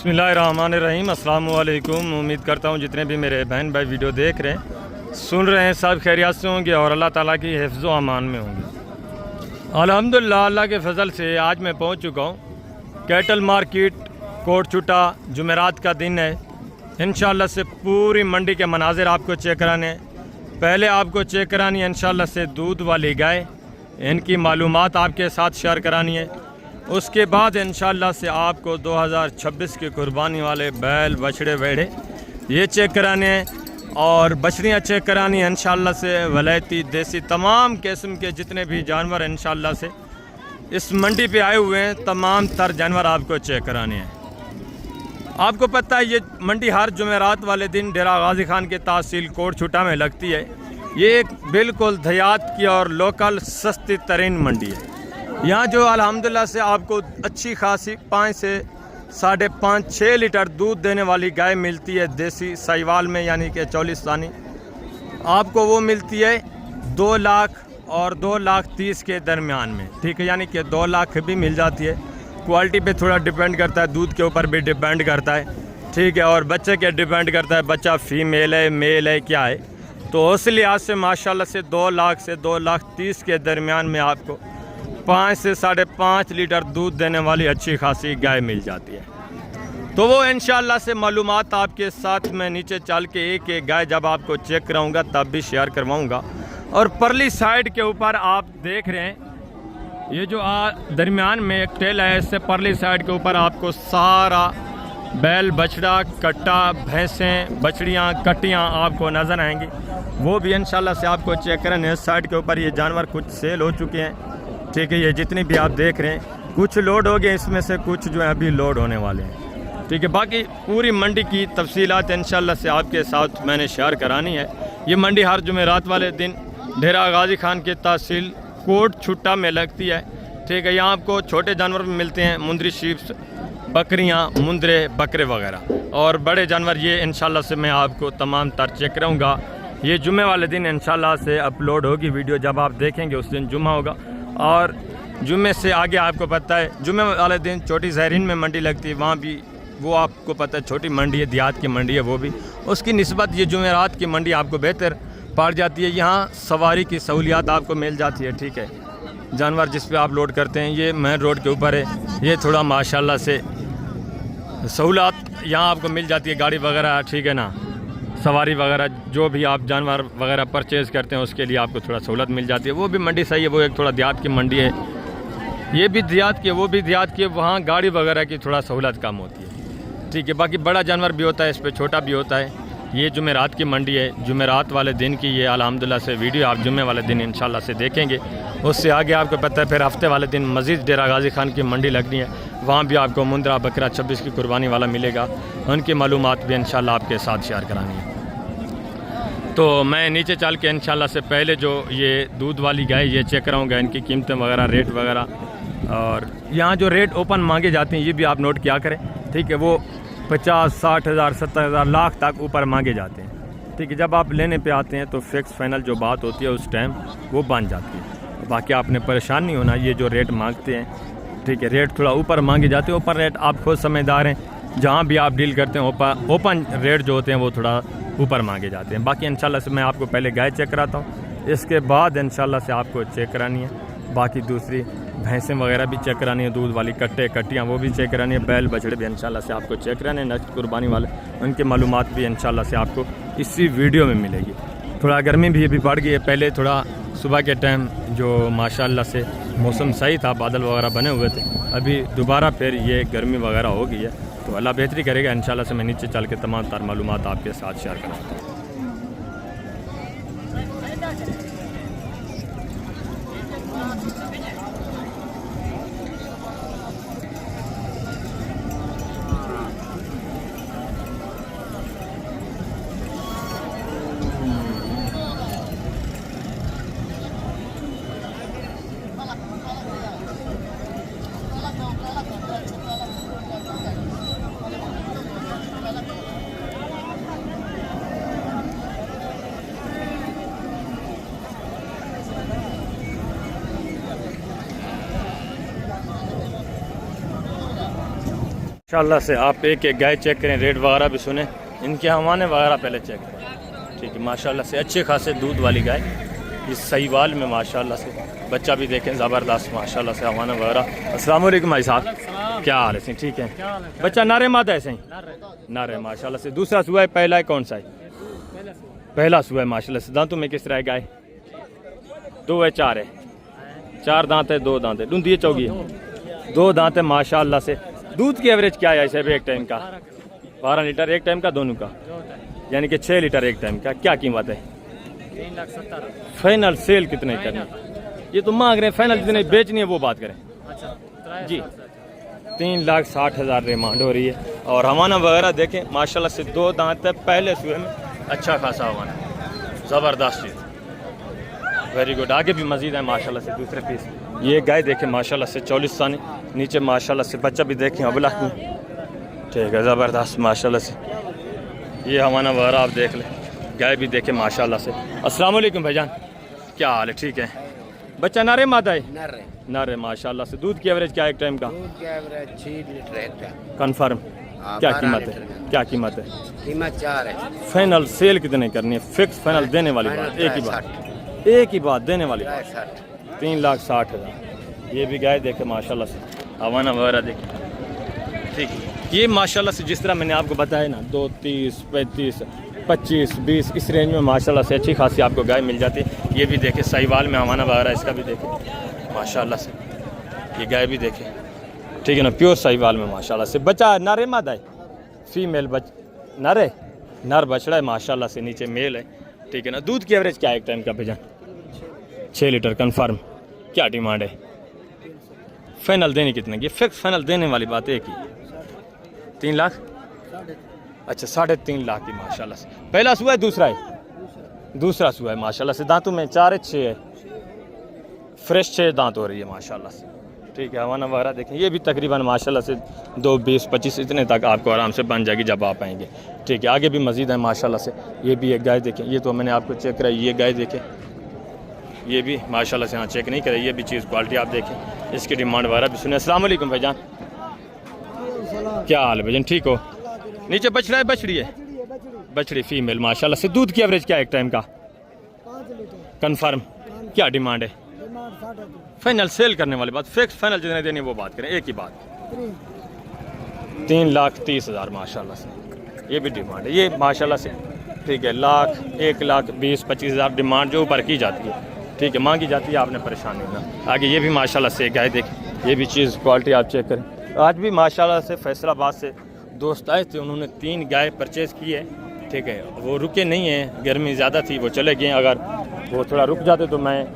बिस्मिल्लाहिर्रहमानिर्रहीम। अस्सलाम वालेकुम। उम्मीद करता हूँ जितने भी मेरे बहन भाई वीडियो देख रहे हैं, सुन रहे हैं, सब खैरियत से होंगे और अल्लाह ताला की हिफ्ज़ व अमान में होंगे। अल्हम्दुलिल्लाह, अल्लाह के फजल से आज मैं पहुँच चुका हूँ कैटल मार्केट कोटचुटा। जुमेरात का दिन है। इंशाअल्लाह से पूरी मंडी के मनाजिर आपको चेक कराने हैं। पहले आपको चेक करानी है इंशाअल्लाह से दूध वाली गाय, इनकी मालूमात आपके साथ शेयर करानी है। उसके बाद इंशाअल्लाह से आपको 2026 की कुर्बानी वाले बैल बछड़े वेड़े ये चेक कराने हैं और बछड़ियाँ चेक करानी है इंशाअल्लाह से। वलैती देसी तमाम किस्म के जितने भी जानवर इंशाअल्लाह से इस मंडी पे आए हुए हैं, तमाम तर जानवर आपको चेक कराने हैं। आपको पता है ये मंडी हर जुमेरात वाले दिन डेरा गाजी खान के तहसील कोटचुटा में लगती है। ये एक बिल्कुल देहात की और लोकल सस्ती तरीन मंडी है। यहाँ जो अल्हम्दुलिल्लाह से आपको अच्छी खासी 5 से 5.5-6 लीटर दूध देने वाली गाय मिलती है देसी साहिवाल में, यानी कि चौलिस्तानी। आपको वो मिलती है 2 लाख और 2,30,000 के दरमियान में, ठीक है, यानी कि 2 लाख भी मिल जाती है। क्वालिटी पे थोड़ा डिपेंड करता है, दूध के ऊपर भी डिपेंड करता है, ठीक है, और बच्चे के डिपेंड करता है, बच्चा फीमेल है मेल है क्या है। तो उस लिहाज से माशाल्लाह से 2 लाख से 2,30,000 के दरमियान में आपको 5 से 5.5 लीटर दूध देने वाली अच्छी खासी गाय मिल जाती है। तो वो इंशाअल्लाह से मालूमात आपके साथ मैं नीचे चल के एक एक गाय जब आपको चेक कराऊंगा तब भी शेयर करवाऊंगा। और परली साइड के ऊपर आप देख रहे हैं ये जो दरमियान में एक टेल है, इससे परली साइड के ऊपर आपको सारा बैल बछड़ा कट्टा भैंसें बछड़ियाँ कट्टियाँ आपको नज़र आएंगी। वो भी इंशाअल्लाह से आपको चेक करें। इस साइड के ऊपर ये जानवर कुछ सेल हो चुके हैं, ठीक है, ये जितनी भी आप देख रहे हैं कुछ लोड हो गए, इसमें से कुछ जो है अभी लोड होने वाले हैं, ठीक है। बाकी पूरी मंडी की तफसीलात इंशाअल्लाह से आपके साथ मैंने शेयर करानी है। ये मंडी हर जुमेरात वाले दिन डेरा गाजी खान के तहसील कोटचुटा में लगती है, ठीक है। यहाँ आपको छोटे जानवर भी मिलते हैं, मुंदरी शीप्स, बकरियाँ, मुंदरे, बकरे वगैरह, और बड़े जानवर ये इंशाअल्लाह से मैं आपको तमाम तर चेक कराऊँगा। ये जुमे वाले दिन इंशाअल्लाह से अपलोड होगी वीडियो, जब आप देखेंगे उस दिन जुम्मा होगा। और जुम्मे से आगे आपको पता है जुम्मे वाले दिन छोटी जहरीन में मंडी लगती है, वहाँ भी वो आपको पता है छोटी मंडी है, देहात की मंडी है, वो भी उसकी निस्बत ये जुमेरात की मंडी आपको बेहतर पड़ जाती है। यहाँ सवारी की सहूलियात आपको मिल जाती है, ठीक है। जानवर जिस पे आप लोड करते हैं ये मेन रोड के ऊपर है, ये थोड़ा माशाल्लाह से सहूलत यहाँ आपको मिल जाती है, गाड़ी वगैरह, ठीक है ना, सवारी वगैरह जो भी आप जानवर वगैरह परचेज़ करते हैं उसके लिए आपको थोड़ा सहूलत मिल जाती है। वो भी मंडी सही है, वो एक थोड़ा देहात की मंडी है, ये भी देहात की है, वो भी देहात की है, वहाँ गाड़ी वगैरह की थोड़ा सहूलत कम होती है, ठीक है। बाकी बड़ा जानवर भी होता है इस पर, छोटा भी होता है। ये जुमेरात की मंडी है, जुमेरात वाले दिन की ये अल्हम्दुलिल्लाह से वीडियो आप जुम्मे वाले दिन इंशाअल्लाह से देखेंगे। उससे आगे आपको पता है फिर हफ्ते वाले दिन मज़ीद डेरा गाजी खान की मंडी लगनी है, वहाँ भी आपको मुंद्रा बकरा 26 की कुर्बानी वाला मिलेगा, उनकी मालूमात भी इंशाअल्लाह आपके साथ शेयर करानी है। तो मैं नीचे चल के इंशाअल्लाह से पहले जो ये दूध वाली गाय ये चेक कराऊँगा, इनकी कीमतें वगैरह, रेट वगैरह। और यहाँ जो रेट ओपन मांगे जाते हैं ये भी आप नोट किया करें, ठीक है। वो 50-60 हज़ार 70 हज़ार लाख तक ऊपर मांगे जाते हैं, ठीक है। जब आप लेने पे आते हैं तो फिक्स फाइनल जो बात होती है उस टाइम वो बन जाती है। बाकी आपने परेशान नहीं होना, ये जो रेट मांगते हैं, ठीक है, रेट थोड़ा ऊपर मांगे जाते हैं। ऊपर रेट आप खुद समझदार हैं, जहाँ भी आप डील करते हैं ओपन रेट जो होते हैं वो थोड़ा ऊपर मांगे जाते हैं। बाकी इंशाल्लाह से मैं आपको पहले गाय चेक कराता हूँ, इसके बाद इंशाल्लाह से आपको चेक करानी है। बाकी दूसरी भैंसें वगैरह भी चेक करानी है, दूध वाली कट्टे कट्टियाँ वो भी चेक करानी है, बैल बछड़े भी इंशाल्लाह से आपको चेक कराने हैं, नेक्स्ट कुर्बानी वाले उनके मालूमात भी इंशाल्लाह से आपको इसी वीडियो में मिलेगी। थोड़ा गर्मी भी अभी बढ़ गई है, पहले थोड़ा सुबह के टाइम जो माशाल्लाह से मौसम सही था, बादल वगैरह बने हुए थे, अभी दोबारा फिर ये गर्मी वगैरह हो गई है। तो अल्लाह बेहतरी करेगा इंशाल्लाह से। मैं नीचे चल के तमाम तार मालूमात आपके साथ शेयर कराता हूँ। माशाल्लाह से आप एक एक गाय चेक करें, रेट वगैरह भी सुने, इनके हवाने वगैरह पहले चेक करें। ठीक है, माशाल्लाह से अच्छे खासे दूध वाली गाय, इस सहीवाल में माशाल्लाह से बच्चा भी देखें ज़बरदस्त माशाल्लाह से हवाना वगैरह। अस्सलाम वालेकुम भाई साहब, क्या हाल है सही? ठीक है, बच्चा नारे मादा है सही? नारे माशाल्लाह से। दूसरा सुबह है, पहला है कौन सा है? पहला सुबह है माशाल्लाह से। दांतों में किस तरह है गाय? 2 है 4 है? 4 दांत है, 2 दांत है, डूंदी है चौगी है, 2 दांत है माशाल्लाह से। दूध की एवरेज क्या है ऐसे एक टाइम का? 12 लीटर एक टाइम का, दोनों का यानी कि 6 लीटर एक टाइम का। क्या कीमत है? 3,70,000। फाइनल सेल कितने करनी? ये तो मांग रहे हैं, फाइनल कितने बेचनी है वो बात करें। अच्छा जी 3,60,000 डिमांड हो रही है। और हवाना वगैरह देखें माशाल्लाह से, 2 दांत है, पहले सुबह में अच्छा खासा हवाना, ज़बरदस्त चीज़, वेरी गुड। आगे भी मजीद है माशाल्लाह से दूसरे पीस। ये गाय देखें माशाल्लाह से 44 सानी, नीचे माशाल्लाह से बच्चा भी देखें अबला में, ठीक है ज़बरदस्त माशाल्लाह से। ये हवाना वगैरह आप देख लें, गाय भी देखें माशाल्लाह से। अस्सलाम वालेकुम भाईजान, क्या हाल है? ठीक है, बच्चा नारे मादा है? नारे माशाल्लाह से। दूध की एवरेज क्या है एक टाइम का? दूध का एवरेज 6 लीटर है। कन्फर्म? क्या कीमत है? क्या कीमत है? कीमत 4 है। फाइनल सेल कितने करनी है? फिक्स फाइनल देने वाली बात, एक ही बात, एक ही बात देने वाली बात। 3,60,000। ये भी गाय देखे माशाल्लाह से, हवाना वगैरह देखे, ठीक है। ये माशाल्लाह से जिस तरह मैंने आपको बताया ना, 2, 30, 35, 25, 20 इस रेंज में माशाल्लाह से अच्छी खासी आपको गाय मिल जाती है। ये भी देखे सहीवाल में हवाना वगैरह, इसका भी देखे माशाल्लाह से। ये गाय भी देखे, ठीक है ना, प्योर सहीवाल में माशाल्लाह से। बच्चा नारे मादा है? फीमेल नर नर बछड़ा है माशाल्लाह से, नीचे मेल है, ठीक है ना। दूध की एवरेज क्या है एक टाइम का भेजा? 6 लीटर कन्फर्म। क्या डिमांड है? फाइनल देनी कितने की? फिक्स फाइनल देने वाली बात एक ही, 3 लाख। अच्छा 3.5 लाख की माशाल्लाह से। पहला सुबह है, दूसरा है? दूसरा सुबह है माशाल्लाह से। दांतों में 4 है, 6 है, फ्रेश 6 दांत हो रही है माशाल्लाह से, ठीक है। हवाना वगैरह देखें, ये भी तकरीबन माशाल्लाह से 2, 20, 25 इतने तक आपको आराम से बन जाएगी जब आप आएंगे, ठीक है। आगे भी मजीद है माशाल्लाह से। ये भी एक गाय देखें, ये तो मैंने आपको चेक कराई, ये गाय देखें, ये भी माशाल्लाह से, हाँ चेक नहीं कराई, ये भी चीज़ क्वालिटी आप देखें, इसकी डिमांड वगैरह भी सुने। अस्सलाम वालेकुम भाईजान, क्या हाल है भाईजान? ठीक हो? नीचे बछड़ा है, बछड़ी है? बछड़ी फीमेल माशाल्लाह से। दूध की एवरेज क्या है एक टाइम का? 5 लीटर कन्फर्म। क्या डिमांड है? फाइनल सेल करने वाली बात, फिक्स फाइनल जितने देनी वो बात करें, एक ही बात। 3,30,000 माशाल्लाह से, ये भी डिमांड है। ये माशाल्लाह से, ठीक है, 1,20,25,000 डिमांड जो ऊपर की जाती है, ठीक है, मांगी जाती है, आपने परेशान नहीं होना। आगे ये भी माशाल्लाह से गाय देखें, ये भी चीज़ क्वालिटी आप चेक करें। आज भी माशाल्लाह से फैसलाबाद से दोस्त आए थे, उन्होंने 3 गाय परचेज़ की है, ठीक है। वो रुके नहीं हैं, गर्मी ज़्यादा थी, वो चले गए। अगर वो थोड़ा रुक जाते तो मैं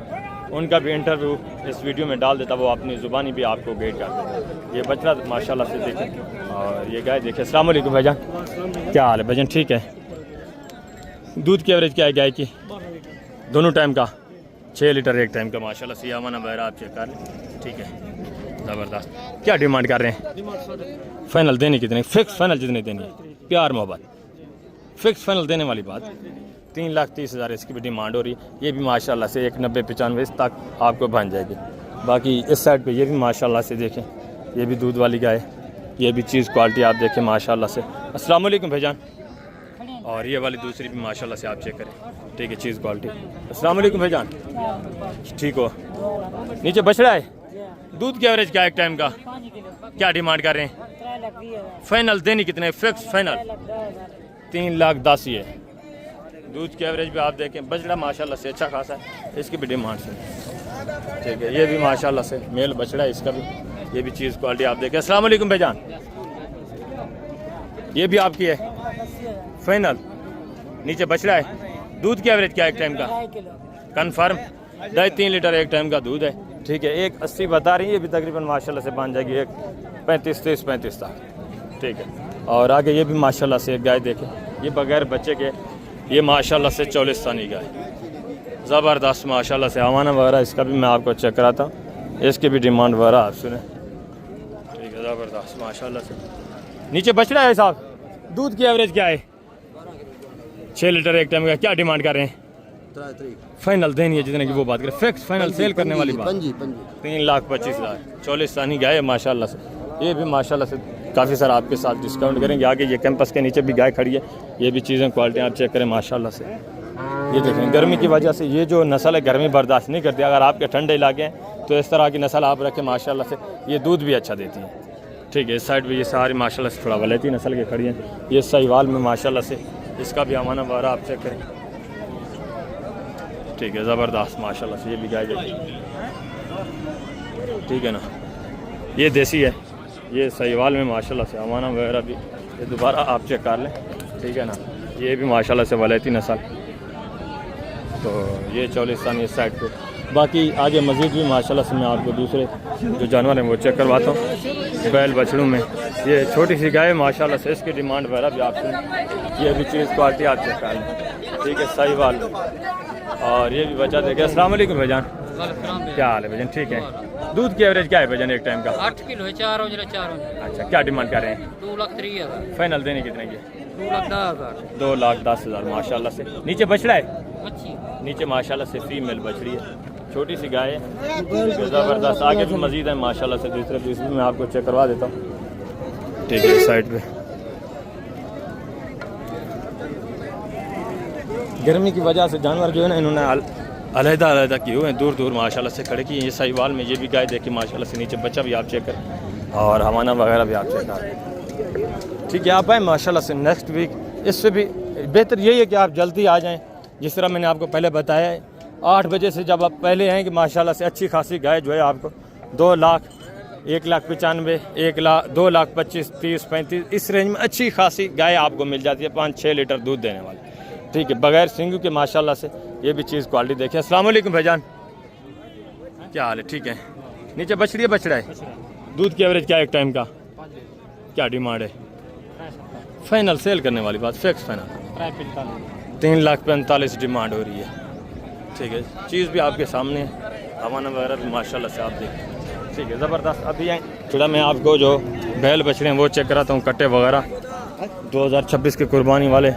उनका भी इंटरव्यू इस वीडियो में डाल देता, वो अपनी ज़ुबानी भी आपको गाइड कर देता। ये बछड़ा माशाल्लाह से देखें, और ये गाय देखें। अस्सलाम वालेकुम भाईजान, क्या हाल है भाईजान? ठीक है। दूध की एवरेज क्या है गाय की? दोनों टाइम का 6 लीटर एक टाइम का माशाल्लाह से। हवाना वगैरह आप चेक कर लें, ठीक है, ज़बरदस्त। क्या डिमांड कर रहे हैं? फाइनल देनी कितनी? फिक्स फाइनल जितनी देनी है, प्यार मोहब्बत, फिक्स फाइनल देने वाली बात। 3,30,000 इसकी भी डिमांड हो रही है। ये भी माशाल्लाह से 1,90-95 तक आपको बन जाएगी। बाकी इस साइड पे ये भी माशाल्लाह से देखें, ये भी दूध वाली गाय, ये भी चीज़ क्वालिटी आप देखें माशाल्लाह से। अस्सलाम वालेकुम भाईजान, और ये वाली दूसरी भी माशाल्लाह से आप चेक करें, ठीक है, चीज़ क्वालिटी। अस्सलाम वालेकुम भाईजान, ठीक हो? नीचे बछड़ा है? दूध की एवरेज क्या है एक टाइम का? क्या डिमांड कर रहे हैं? फाइनल देनी कितने? फिक्स फाइनल 3,10,000 ही है। दूध की एवरेज भी आप देखें, बछड़ा माशाल्लाह से अच्छा खासा है, इसकी भी डिमांड से, ठीक है। ये भी माशाल्लाह से मेल बछड़ा है, इसका भी, ये भी चीज़ क्वालिटी आप देखें। अस्सलाम वालेकुम भाईजान, ये भी आपकी है फाइनल? नीचे बछड़ा है। दूध की एवरेज क्या है एक टाइम का? कन्फर्म 2.5-3 लीटर एक टाइम का दूध है, ठीक है। 1,80 बता रही है, ये भी तकरीबन माशाल्लाह से बन जाएगी 1,35-30-35 तक, ठीक है। और आगे ये भी माशाल्लाह से एक गाय देखें, ये बगैर बच्चे के, ये माशाल्लाह से 44 सानी गाय, ज़बरदस्त माशाल्लाह से। हवाना वगैरह इसका भी मैं आपको चेक कराता हूँ, इसकी भी डिमांड वगैरह आप सुने, ठीक है, ज़बरदस्त माशाल्लाह से। नीचे बछड़ा है साहब, दूध की एवरेज क्या है? 6 लीटर एक टाइम का। क्या डिमांड कर रहे हैं? फाइनल देनी है जितने की वो बात करें, फिक्स फाइनल सेल करने वाली बात। 3,25,000 44 सानी गाय है माशाल्लाह से। ये भी माशाल्लाह से काफ़ी सारा आपके साथ डिस्काउंट करेंगे। आगे ये कैंपस के नीचे भी गाय खड़ी है, ये भी चीज़ें क्वालिटी आप चेक करें माशाल्लाह से। ये देखें गर्मी की वजह से ये जो नस्ल है गर्मी बर्दाश्त नहीं करती। अगर आपके ठंडे इलाके हैं तो इस तरह की नस्ल आप रखें माशाल्लाह से, ये दूध भी अच्छा देती है। ठीक है, इस साइड भी ये सारी माशाल्लाह से थोड़ा वलैती नस्ल की खड़ी हैं। ये साहिवाल में माशाल्लाह से इसका भी अमाना वगैरह आप चेक करें। ठीक है, ज़बरदस्त माशाल्लाह से ये भी गाय देखिए। ठीक है ना, ये देसी है, ये साहिवाल में माशाल्लाह से अमाना वगैरह भी ये दोबारा आप चेक कर लें। ठीक है ना, ये भी माशाल्लाह से वलैती नस्ल। तो ये चौलिस्तान इस साइड पे, बाकी आगे मज़ीद भी माशाल्लाह से मैं आपको दूसरे जो जानवर हैं वो चेक करवाता हूँ। बैल बछड़ों में ये छोटी सी गाय माशाल्लाह से, इसकी डिमांड वगैरह भी आप सुन, ये भी चीज़ क्वालिटी आप चेक कर लें। ठीक है, साहिवाल। और ये भी बच्चा देखे। अस्सलाम वालेकुम भाईजान, क्या हाल है भाईजान? ठीक है, दूध की एवरेज क्या है भाईजान एक टाइम का? 8 किलो है, 4 4। अच्छा, क्या डिमांड कर रहे हैं? 2,03,000। फाइनल देने कितने की? 2,10,000। 2,10,000 माशाल्लाह से। नीचे बछड़ा है, अच्छी नीचे माशाल्लाह से फीमेल बछड़ी है, छोटी सी गाय है, ज़बरदस्त। आगे भी मज़ीद है माशाल्लाह से, दूसरे पीस भी मैं आपको चेक करवा देता हूँ। ठीक है, साइड पे गर्मी की वजह से जानवर जो है ना इन्होंने अलहदा किए हुए हैं, दूर दूर माशाल्लाह से खड़े किए। ये साहिवाल में ये भी गाय देखिए माशाल्लाह से, नीचे बच्चा भी आप चेक करें और हवाना वगैरह भी आप चेक करें। ठीक है, आप आए माशाल्लाह से नेक्स्ट वीक। इससे भी बेहतर यही है कि आप जल्दी आ जाएँ। जिस तरह मैंने आपको पहले बताया है, 8 बजे से जब आप पहले आएँ कि माशाल्लाह से अच्छी खासी गाय जो है आपको 2 लाख, 1,95,000, 1 लाख, 2,25,000, 30, 35 इस रेंज में अच्छी खासी गाय आपको मिल जाती है, 5-6 लीटर दूध देने वाली। ठीक है, बगैर सिंगू के माशाल्लाह से ये भी चीज़ क्वालिटी देखिए। अस्सलाम वालेकुम भाईजान, क्या हाल है? ठीक है, नीचे बछड़ी है, बछड़ा है, दूध की एवरेज क्या है एक टाइम का? क्या डिमांड है? फाइनल सेल करने वाली बात, फिक्स फाइनल 3,45,000 डिमांड हो रही है। ठीक है, चीज़ भी आपके सामने है, हवाना वगैरह भी माशाल्लाह से आप देखें। ठीक है, ज़बरदस्त। अभी आए थोड़ा मैं आपको जो बैल बछड़े हैं वो चेक कराता हूँ, कट्टे वगैरह 2026 के कुर्बानी वाले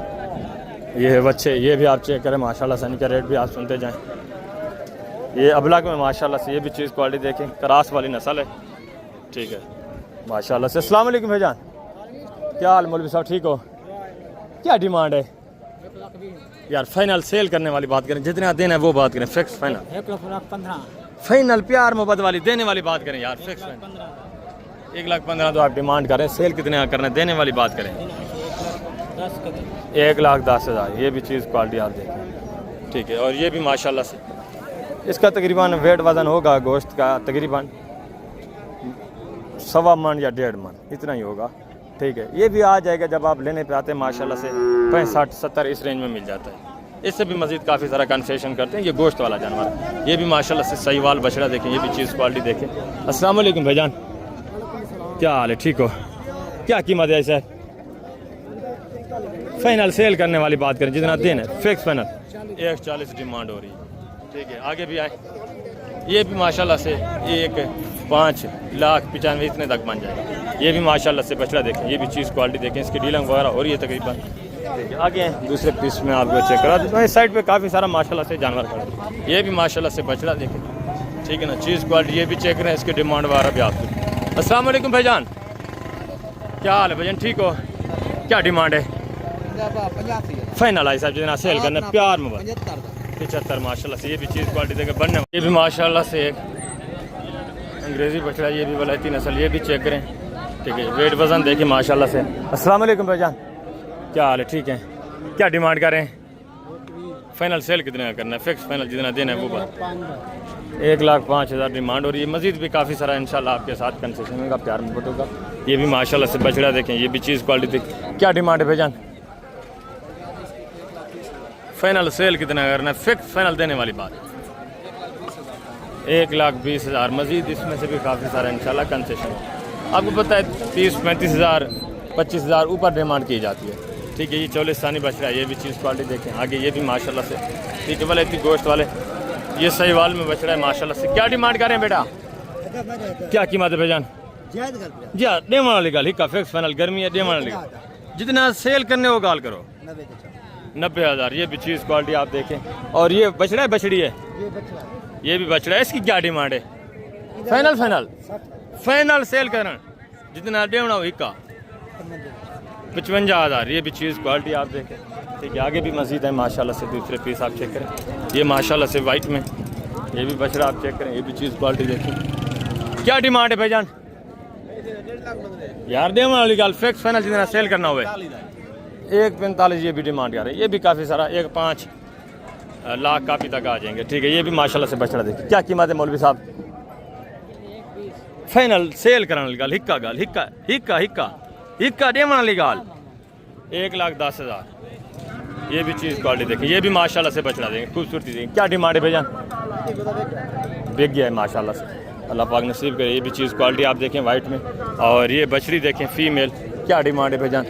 ये है बच्चे, ये भी आप चेक करें माशाल्लाह से, इनका रेट भी आप सुनते जाएं। ये अबलाक में माशाल्लाह से ये भी चीज़ क्वालिटी देखें, क्रास वाली नस्ल है। ठीक है, माशाल्लाह से। अस्सलाम वालेकुम भाईजान, क्या हाल मौलवी साहब? ठीक हो? क्या डिमांड है यार? फाइनल सेल करने वाली बात करें, जितना देना है वो बात करें, फिक्स फाइनल 1,15,000। फाइनल प्यार मोहब्बत वाली देने वाली बात करें यार, फिक्स फाइनल 1,15,000 तो आप डिमांड करें, सेल कितने करना है देने वाली बात करें 1,10,000। ये भी चीज़ क्वालिटी आप देखें। ठीक है, और ये भी माशाल्लाह से इसका तकरीबन वेट वज़न होगा गोश्त का तकरीबन 1.25 मन या 1.5 मन इतना ही होगा। ठीक है, ये भी आ जाएगा जब आप लेने पे आते हैं माशाल्लाह से 65-70 इस रेंज में मिल जाता है। इससे भी मज़ीद काफ़ी सारा कंसेशन करते हैं। ये गोश्त वाला जानवर, ये भी माशाल्लाह से साहिवाल बछड़ा देखें, ये भी चीज़ क्वालिटी देखें। अस्सलाम वालेकुम भाईजान, क्या हाल है? ठीक हो? क्या कीमत है सर? फाइनल सेल करने वाली बात करें, जितना देना है फिक्स फाइनल 1,40,000 डिमांड हो रही है। ठीक है, आगे भी आए, ये भी माशाल्लाह से 1,05,95,000 इतने तक बन जाएगा। ये भी माशाल्लाह से बछड़ा देखें, ये भी चीज़ क्वालिटी देखें, इसकी डीलिंग वगैरह हो रही है तकरीबन। ठीक है, आगे हैं दूसरे पीस में आपको चेक करा देता हूँ। इस साइड पे काफ़ी सारा माशाल्लाह से जानवर खड़ा है, ये भी माशाल्लाह से बछड़ा देखें। ठीक है ना, चीज़ क्वालिटी ये भी चेक करें, इसकी डिमांड वगैरह भी आपको। अस्सलाम वालेकुम भाईजान, क्या हाल है भाईजान? ठीक हो? क्या डिमांड है? फाइनल आई साहब जितना सेल करना प्यार में 75 माशाल्लाह से। ये भी चीज़ क्वालिटी देकर बनने, ये भी माशाल्लाह से एक अंग्रेज़ी बछड़ा, ये भी वलायती नस्ल, ये भी चेक करें। ठीक है, वेट वज़न देखिए माशाल्लाह से। अस्सलाम वालेकुम भाईजान, क्या हाल है? ठीक है, क्या डिमांड कर रहे हैं? फाइनल सेल कितने का करना है? फिक्स फाइनल जितना देना है वो बात। 1,05,000 डिमांड हो रही है। मज़ीद भी काफ़ी सारा इंशाल्लाह आपके साथ कंसेशन होगा, प्यार में होगा। ये भी माशाल्लाह से बछड़ा देखें, ये भी चीज़ क्वालिटी देखें। क्या डिमांड है भाईजान? फाइनल सेल कितना करना है? फिक्स फाइनल देने वाली बात 1,20,000। मज़ीद इसमें से भी काफ़ी सारा इंशाल्लाह कंसेशन। आपको पता है 30-35,000 25,000 ऊपर डिमांड की जाती है। ठीक है, ये चौलिस्तानी बछड़ा है, ये भी चीज़ क्वालिटी देखें। आगे ये भी माशाल्लाह से ठीक है, वाले इतनी गोश्त वाले, ये साहिवाल में बछड़ा है माशाल्लाह से। क्या डिमांड करें बेटा? क्या कीमत है भाईजान? जी हाँ, डेमन वाली गाल हिक्का फिक्स फाइनल, गर्मी है डेमन वाली जितना सेल करने वो गाल करो 90,000। ये भी चीज़ क्वालिटी आप देखें। और ये बछड़ा है, बछड़ी है, ये भी बछड़ा है, इसकी क्या डिमांड है? फाइनल फाइनल फाइनल सेल करना जितना डेमना हो हिक्का 55,000। ये भी चीज़ क्वालिटी आप देखें, ठीक है। आगे भी मज़ीद है माशाल्लाह से, दूसरे पीस आप चेक करें, ये माशाल्लाह से वाइट में, ये भी बछड़ा आप चेक करें, ये भी चीज़ क्वालिटी देखें। क्या डिमांड है भाईजान? यार दे वाली गल फिक्स फाइनल जितना सेल करना हुए 1.45 ये भी डिमांड कर रहे हैं। ये भी काफ़ी सारा 1.5 लाख काफ़ी तक आ जाएंगे, ठीक है। ये भी माशाल्लाह से बछड़ा देखिए, क्या कीमत है मौलवी साहब? फाइनल सेल कराने वाली गल, हिक्का गल, हिक्का हिक्का हिक्का हिक्का देने वाली गल 1,10,000। ये भी चीज़ क्वालिटी देखिए, ये भी माशाल्लाह से बछड़ा देंगे, खूबसूरती देंगे। क्या डिमांड है भाईजान? बिक गया है माशाल्लाह से, अल्लाह पाक नसीब करे। ये भी चीज़ क्वालिटी आप देखें वाइट में, और ये बछड़ी देखें फीमेल। क्या डिमांड है भाईजान?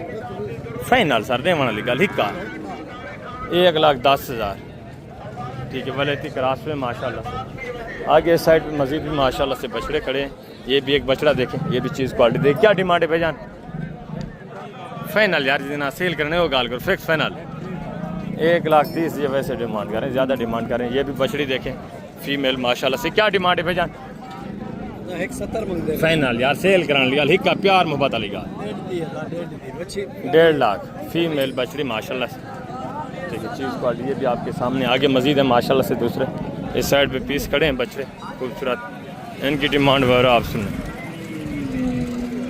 फाइनल सर देने वाली गल, हिक्का 1,10,000, ठीक है। वलेती क्रास में माशाल्लाह से। आगे इस साइड पे मज़ीद भी माशाल्लाह से बछड़े खड़े हैं। ये भी एक बछड़ा देखें, ये भी चीज़ क्वालिटी देखें। क्या डिमांड है भाईजान? फाइनल यार जितना सेल करने वो गाल करो, फिक्स फाइनल 1,30,000। ये वैसे डिमांड करें, ज़्यादा डिमांड करें। ये भी बछड़ी देखें फीमेल माशाल्लाह से। क्या डिमांड है भाईजान? 170 फाइनल यार सेल कराने लिया, हिक्का प्यार मोहब्बत वाली गाल 1.5 लाख फीमेल बछड़ी माशाल्लाह से, ठीक है। चीज़ क्वालिटी ये भी आपके सामने। आगे मज़ीद है माशाल्लाह से, दूसरे इस साइड पे पीस खड़े हैं बछड़े खूबसूरत। इनकी डिमांड वगैरह आप सुने,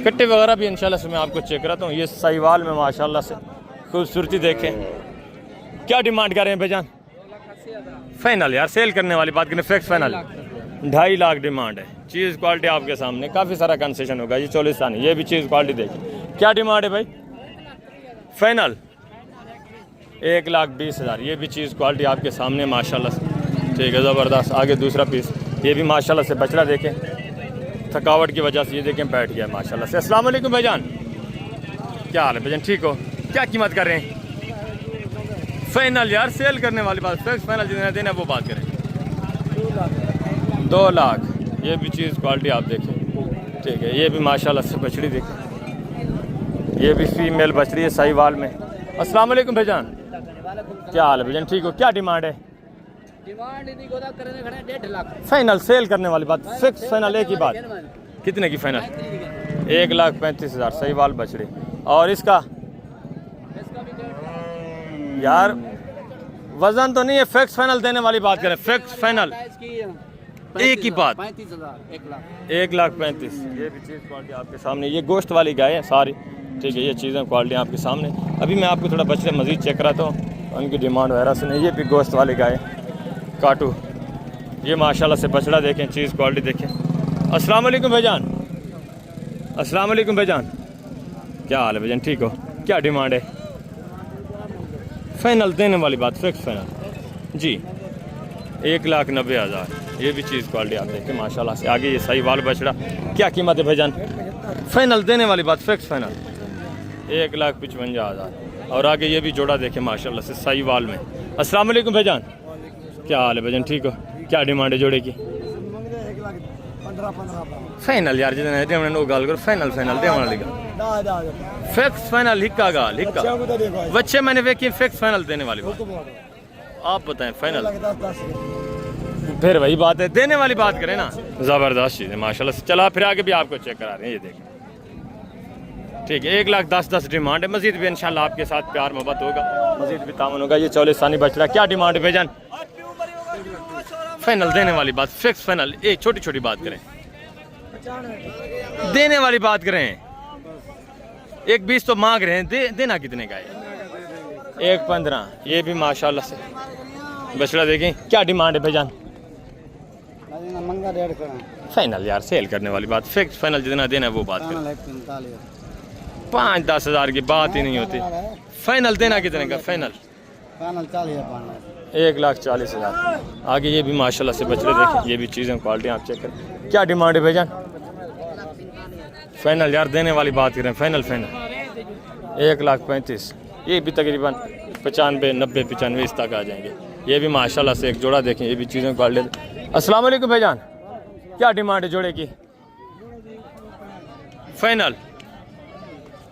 कट्टे वगैरह भी इंशाल्लाह से मैं आपको चेक कराता हूँ। ये साहिवाल में माशाल्लाह से खूबसूरती देखें। क्या डिमांड कर रहे हैं भाईजान? फाइनल यार सेल करने वाली बात करें, फिक्स फाइनल 2.5 लाख डिमांड है। चीज़ क्वालिटी आपके सामने, काफ़ी सारा कंसेशन होगा। ये 40 ये भी चीज़ क्वालिटी देखिए। क्या डिमांड है भाई? फाइनल 1,20,000। ये भी चीज़ क्वालिटी आपके सामने माशाल्लाह से, ठीक है, ज़बरदस्त। आगे दूसरा पीस, ये भी माशाल्लाह से बछड़ा देखें, थकावट की वजह से ये देखें बैठ गया माशाल्लाह से। अस्सलाम वालेकुम भाईजान, क्या हाल है भाईजान? ठीक हो? क्या कीमत कर रहे हैं? फाइनल यार सेल करने वाली बात, फिक्स फाइनल जितना देना है वो बात करें। 2 लाख। ये भी चीज़ क्वालिटी आप देखें, ठीक है। ये भी माशाल्लाह से बछड़ी देखें, ये भी फीमेल बछड़ी है साहिवाल में। अस्सलाम वालेकुम भाईजान, क्या हाल है भाईजान? ठीक हो? क्या डिमांड है? डिमांड इन्हीं को करने खड़े 1.5 लाख। फाइनल सेल करने वाली बात, फिक्स फाइनल एक ही बात। कितने की फाइनल? 1,35,000 साहिवाल बछड़ी। और इसका यार वजन तो नहीं है, फिक्स फाइनल देने वाली बात करें, फिक्स फाइनल एक ही बात 1,35,000। ये भी चीज़ क्वालिटी आपके सामने। ये गोश्त वाली गाय है सारी, ठीक है। ये चीज़ें क्वालिटी आपके सामने। अभी मैं आपको थोड़ा बछड़े मज़ीद चेक कराता हूँ, उनकी डिमांड वगैरह से नहीं। ये भी गोश्त वाली गाय काटू, ये माशाल्लाह से बछड़ा देखें, चीज़ क्वालिटी देखें। अस्सलाम वालेकुम भाईजान, अस्सलाम वालेकुम भाईजान, क्या हाल है भाईजान? ठीक हो? क्या डिमांड है? फाइनल देने वाली बात, फिक्स फाइनल जी 1,90,000। ये भी चीज़ क्वालिटी आप देखें माशाल्लाह से। आगे ये साहिवाल बछड़ा, क्या कीमत है भाईजान? फाइनल देने वाली बात, फिक्स फाइनल 1,55,000। और आगे ये भी जोड़ा देखें माशाल्लाह से साहिवाल में। अस्सलाम वालेकुम भाईजान, क्या हाल है भाईजान? ठीक हो? क्या डिमांड है जोड़े की? 15 फाइनल यार जितना है नो गाल करो, फाइनल फाइनल दे वाली गाल, फिक्स फाइनल हिक्का गाल हिक्का बच्चे मैंने देखी, फिक्स फाइनल देने वाली बात। आप बताएं फाइनल, फिर वही बात है, देने वाली बात करें ना। ज़बरदस्त चीज़ है माशाल्लाह से। चला फिर आगे भी आपको चेक करा रहे हैं, ये देखें, ठीक है। 1,10,000 डिमांड है। मजीद भी इंशाल्लाह आपके साथ प्यार मोहब्बत होगा, मजीद भी तामन होगा। ये 40 बछड़ा, क्या डिमांड है भाईजान? फाइनल देने वाली बात, फिक्स फाइनल। एक छोटी छोटी बात करें, देने वाली बात करें। 1,20 तो मांग रहे हैं, देना कितने का है? 1,15। ये भी माशाल्लाह से बछड़ा देखें। क्या डिमांड है भाईजान? फाइनल यार सेल करने वाली बात, फिक्स फाइनल जितना देना है वो बात करें। 5-10 हज़ार की बात ही नहीं होती। फाइनल देना कितने का? फाइनल 1,40,000। आगे ये भी माशाल्लाह से बछड़े देखें, ये भी चीज़ें क्वालिटी आप चेक करें। क्या डिमांड है भाईजान? फाइनल यार देने वाली बात करें, फाइनल फाइनल 1,35,000। ये भी तकरीबन 95, 90, 95 इस तक आ जाएंगे। ये भी माशाल्लाह से एक जोड़ा देखें, ये भी चीज़ें क्वालिटी। अस्सलाम वालेकुम भाईजान, क्या डिमांड है जोड़े की? फाइनल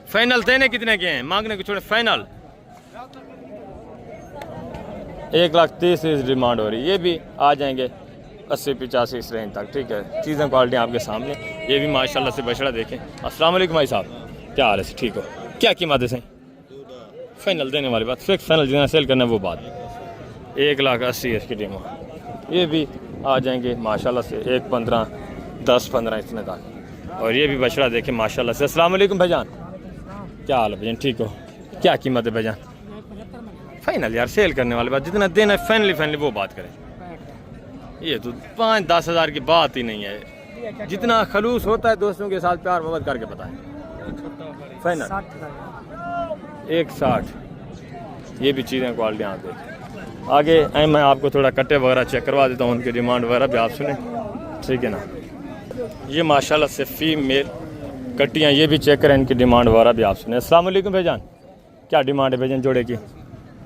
फाइनल देने कितने के हैं? मांगने को छोड़े। फाइनल 1,30,000 डिमांड हो रही है। ये भी आ जाएंगे 80-85 इस रेंज तक, ठीक है। चीज़ें क्वालिटी आपके सामने। ये भी माशाल्लाह से बछड़ा देखें। अस्सलाम वालेकुम भाई साहब, क्या हाल है? ठीक हो? क्या कीमत है सही? फाइनल देने वाली बात, फिक्स फाइनल जितना सेल करना है वो बात। 1,80,000 इसकी डिमांड। ये भी आ जाएंगे माशाल्लाह से 1,15, 10-15 इतने तक। और ये भी बछड़ा देखे माशाल्लाह से। अस्सलाम वालेकुम भाईजान, क्या हाल है भाईजान? ठीक हो? क्या कीमत है भाईजान? फाइनल यार सेल करने वाली बात, जितना देना है फाइनली वो बात करें। ये तो 5-10 हज़ार की बात ही नहीं है। जितना खलूस होता है दोस्तों के साथ प्यार मोहब्बत करके बताएं। फाइनल 1,60। ये भी चीज़ें क्वालिटी आते हैं। आगे मैं आपको थोड़ा कट्टे वगैरह चेक करवा देता हूँ, उनकी डिमांड वगैरह भी आप सुने, ठीक है ना। ये माशाल्लाह से फीमेल कट्टियाँ, ये भी चेक करें, इनकी डिमांड वगैरह भी आप सुने। अस्सलाम वालेकुम भाईजान, क्या डिमांड है भाईजान जोड़े की?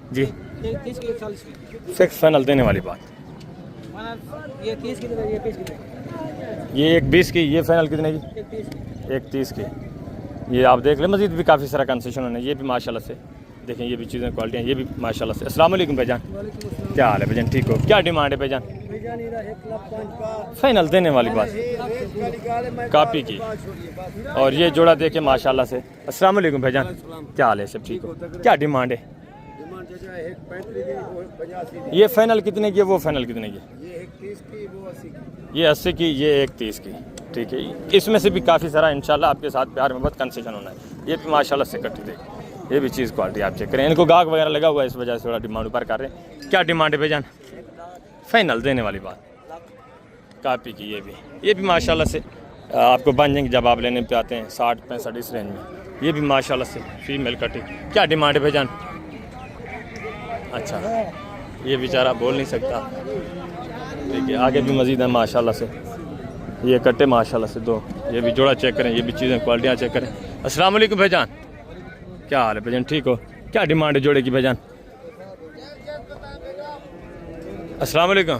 जी 30 के 40 की। फिक्स फाइनल देने वाली बात। ये 30 की, ये 20 की। ये 1,20 की, ये फाइनल कितने की? 1,30 की। ये आप देख लें, मजीद भी काफ़ी सारा कंसेशन होना है। ये भी माशाल्लाह से देखें, ये भी चीज़ें क्वालिटी हैं, ये भी माशाल्लाह से। अस्सलाम वालेकुम भाईजान, क्या हाल है भाईजान? ठीक हो? क्या डिमांड है भाईजान? फाइनल देने वाली बात, कापी की। और ये जोड़ा देखे माशाल्लाह से। अस्सलाम वालेकुम भाईजान, क्या हाल है? सब ठीक हो? क्या डिमांड है? ये फाइनल कितने की है, वो फाइनल कितने की? ये 80 की, ये 1,30 की, ठीक है। इसमें से भी काफ़ी सारा इंशाल्लाह आपके साथ प्यार में बहुत कंसेशन होना है। ये भी माशाल्लाह से कट्टी देख, ये भी चीज़ क्वालिटी आप चेक करें। इनको गाहक वगैरह लगा हुआ है, इस वजह से थोड़ा डिमांड ऊपर कर रहे हैं। क्या डिमांड है भाईजान? फाइनल देने वाली बात, कापी की। ये भी माशाल्लाह से आपको बन जाएंगे जब आप लेने पे आते हैं 60-65 इस रेंज में। ये भी माशाल्लाह से फीमेल कटी। क्या डिमांड है भाईजान? अच्छा, ये बेचारा बोल नहीं सकता, ठीक है। आगे भी मज़ीद है माशाल्लाह से, ये कट्टे माशाल्लाह से 2। ये भी जोड़ा चेक करें, ये भी चीज़ें क्वालिटियाँ चेक करें। अस्सलाम वालेकुम भाईजान, क्या हाल है भाईजान? ठीक हो? क्या डिमांड है जोड़े की भाईजान? अस्सलाम वालेकुम,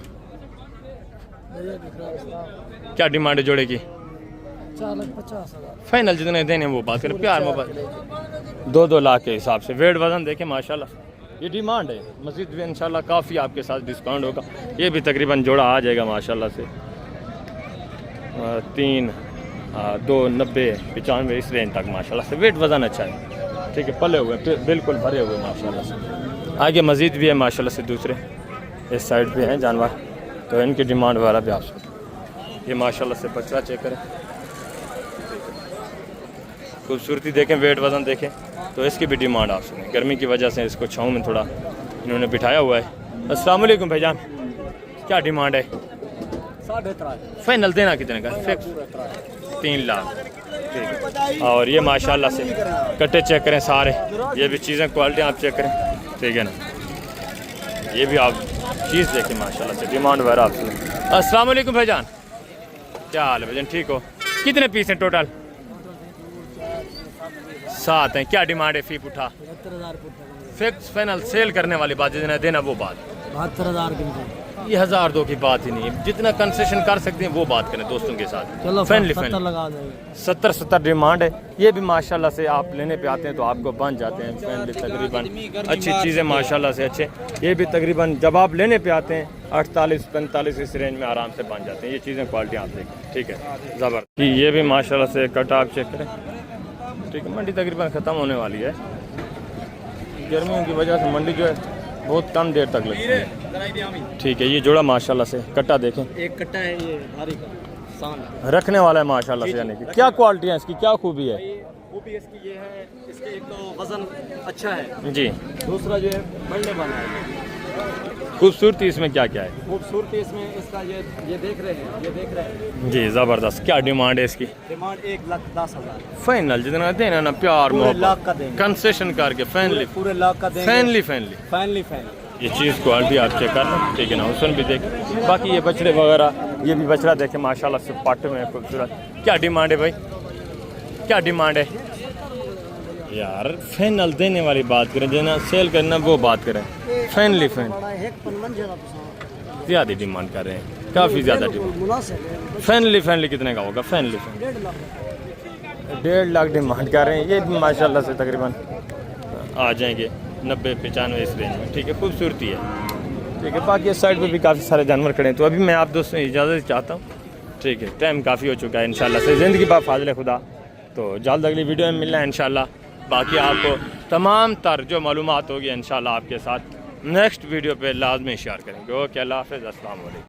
क्या डिमांड है जोड़े की? 4,50,000। फाइनल जितने देने वो बात करें, प्यार मोहब्बत। 2-2 लाख के हिसाब से। वेट वजन देखें माशाल्लाह, ये डिमांड है। मज़ीद भी इंशाल्लाह काफ़ी आपके साथ डिस्काउंट होगा। ये भी तकरीबन जोड़ा आ जाएगा माशाल्लाह से 3, 2, 90, 95 इस रेंज तक माशाल्लाह से। वेट वज़न अच्छा है, ठीक है। पले हुए बिल्कुल भरे हुए माशाल्लाह से। आगे मज़ीद भी है माशाल्लाह से, दूसरे इस साइड पे हैं जानवर, तो इनकी डिमांड वगैरह भी आप। ये माशाल्लाह से बछड़ा चेक करें, खूबसूरती देखें, वेट वज़न देखें, तो इसकी भी डिमांड आप सुनें। गर्मी की वजह से इसको छाँव में थोड़ा इन्होंने बिठाया हुआ है। अस्सलाम वालेकुम भाईजान, क्या डिमांड है? 3.5। फाइनल देना कितने का? फिक्स 3 लाख, ठीक है। और ये माशाल्लाह से कट्टे चेक करें सारे, ये भी चीज़ें क्वालिटी आप चेक करें, ठीक है ना। ये भी आप चीज़ देखें माशाल्लाह से, डिमांड वगैरह आप सुनें। अस्सलाम वालेकुम भाईजान, क्या हाल है भाईजान? ठीक हो? कितने पीस हैं टोटल? 7 हैं। क्या डिमांड है? फी उठा 75,000। फिक्स फाइनल सेल करने वाली बात, जितना देना वो बात। 72,000 की। ये 1,000-2 की बात ही नहीं है, जितना कंसेशन कर सकते हैं वो बात करें दोस्तों के साथ। चलो फैनली 70 लगा देंगे। 70 डिमांड है। ये भी माशाल्लाह से आप लेने पे आते हैं तो आपको बन जाते हैं फैनली तकरीबन अच्छी चीज़ें माशाल्लाह से अच्छे। ये भी तकरीबन जब आप लेने पे आते हैं 48-45 इस रेंज में आराम से बन जाते हैं। ये चीज़ें क्वालिटी आप देखें, ठीक है, ज़बरदस्त। ये भी माशाल्लाह से कटा आप चेक करें, ठीक है। मंडी तकरीबन ख़त्म होने वाली है, गर्मियों की वजह से मंडी जो है बहुत कम देर तक लगती है, ठीक है। ये जोड़ा माशाल्लाह से कट्टा देखें, एक कट्टा है, ये भारी का शान रखने वाला है माशाल्लाह से। यानी कि क्या क्वालिटी है इसकी, क्या खूबी है? वो भी इसकी ये है, इसके एक तो वजन अच्छा है जी, दूसरा जो है बढ़ने वाला है। खूबसूरती इसमें क्या क्या है? खूबसूरती इसमें इसका ये देख रहे हैं, ये देख रहे हैं जी ज़बरदस्त। क्या डिमांड है इसकी? डिमांड 1,10,000। फाइनल जितना देना ना प्यार पूरे लाख का मोहब्बत देंगे, कंसेशन करके फैनली पूरे लाख का देंगे। फैनली फाइनली ये चीज़ क्वालिटी आप चेक कर लो, ठीक है ना। हुसन भी देख, बाकी ये बछड़े वगैरह, ये भी बछड़ा देखे माशाल्लाह से पट में खूबसूरत। क्या डिमांड है भाई, क्या डिमांड है यार? फाइनल देने वाली बात करें, जितना सेल करना वो बात करें। फैनली ज़्यादा डिमांड कर रहे हैं, काफ़ी ज़्यादा डिमांड। फैनली कितने का होगा? फैनली 1.5 लाख डिमांड कर रहे हैं। ये भी माशाल्लाह से तकरीबन आ जाएंगे 90-95 इस रेंज में, ठीक है। खूबसूरती है, ठीक है। बाकी इस साइड पे भी काफ़ी सारे जानवर खड़े हैं, तो अभी मैं आप दोस्तों इजाज़त चाहता हूँ, ठीक है। टाइम काफ़ी हो चुका है, इंशाल्लाह से ज़िंदगी बा फाज़िल खुदा तो जल्द अगली वीडियो में मिलना है इंशाल्लाह। बाकी आपको तमाम तर जो मालूमात होगी इंशाल्लाह आपके साथ नेक्स्ट वीडियो पे लाजमी शेयर करेंगे। ओके, अल्लाह हाफ़िज़, अस्सलाम वालेकुम।